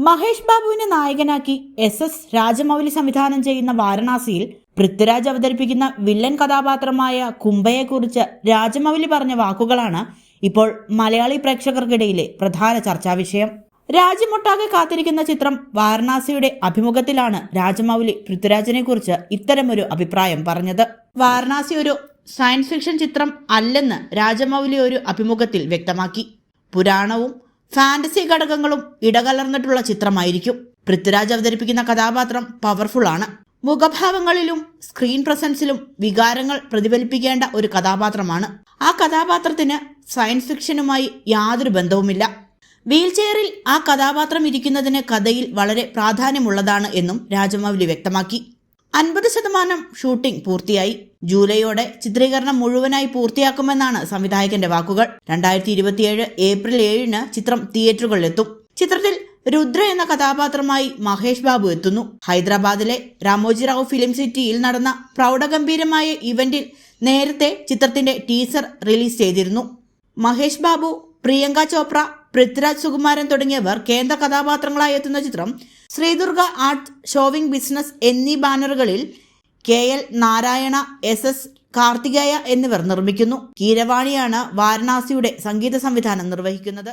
മഹേഷ് ബാബുവിനെ നായകനാക്കി എസ് രാജമൗലി സംവിധാനം ചെയ്യുന്ന വാരണാസിയിൽ പൃഥ്വിരാജ് അവതരിപ്പിക്കുന്ന വില്ലൻ കഥാപാത്രമായ കുംഭയെക്കുറിച്ച് രാജമൗലി പറഞ്ഞ വാക്കുകളാണ് ഇപ്പോൾ മലയാളി പ്രേക്ഷകർക്കിടയിലെ പ്രധാന ചർച്ചാ വിഷയം. രാജ്യമൊട്ടാകെ കാത്തിരിക്കുന്ന ചിത്രം വാരണാസിയുടെ അഭിമുഖത്തിലാണ് രാജമൗലി പൃഥ്വിരാജിനെ കുറിച്ച് ഇത്തരമൊരു അഭിപ്രായം പറഞ്ഞത്. വാരണാസി ഒരു സയൻസ് ഫിക്ഷൻ ചിത്രം അല്ലെന്ന് രാജമൗലി ഒരു അഭിമുഖത്തിൽ വ്യക്തമാക്കി. പുരാണവും ഫാന്റസി ഘടകങ്ങളും ഇടകലർന്നിട്ടുള്ള ചിത്രമായിരിക്കും. പൃഥ്വിരാജ് അവതരിപ്പിക്കുന്ന കഥാപാത്രം പവർഫുൾ ആണ്. മുഖഭാവങ്ങളിലും സ്ക്രീൻ പ്രസൻസിലും വികാരങ്ങൾ പ്രതിഫലിപ്പിക്കേണ്ട ഒരു കഥാപാത്രമാണ്. ആ കഥാപാത്രത്തിന് സയൻസ് ഫിക്ഷനുമായി യാതൊരു ബന്ധവുമില്ല. വീൽചെയറിൽ ആ കഥാപാത്രം ഇരിക്കുന്നതിന് കഥയിൽ വളരെ പ്രാധാന്യമുള്ളതാണ് എന്നും രാജമൗലി വ്യക്തമാക്കി. 50% ഷൂട്ടിംഗ് പൂർത്തിയായി. ജൂലൈയോടെ ചിത്രീകരണം മുഴുവനായി പൂർത്തിയാക്കുമെന്നാണ് സംവിധായകന്റെ വാക്കുകൾ. 2027 ഏപ്രിൽ 7 ചിത്രം തിയേറ്ററുകളിലെത്തും. ചിത്രത്തിൽ രുദ്ര എന്ന കഥാപാത്രമായി മഹേഷ് ബാബു എത്തുന്നു. ഹൈദരാബാദിലെ രാമോജി റാവു ഫിലിം സിറ്റിയിൽ നടന്ന പ്രൗഢഗംഭീരമായ ഇവന്റിൽ നേരത്തെ ചിത്രത്തിന്റെ ടീസർ റിലീസ് ചെയ്തിരുന്നു. മഹേഷ് ബാബു, പ്രിയങ്ക ചോപ്ര, പൃഥ്വിരാജ് സുകുമാരൻ തുടങ്ങിയവർ കേന്ദ്ര കഥാപാത്രങ്ങളായി എത്തുന്ന ചിത്രം ശ്രീദുർഗ ആർട്ട് ഷോവിംഗ് ബിസിനസ് എന്നീ ബാനറുകളിൽ KL നാരായണ, SS കാർത്തികേയ എന്നിവർ നിർമ്മിക്കുന്നു. കീരവാണിയാണ് വാരണാസിയുടെ സംഗീത സംവിധാനം നിർവഹിക്കുന്നത്.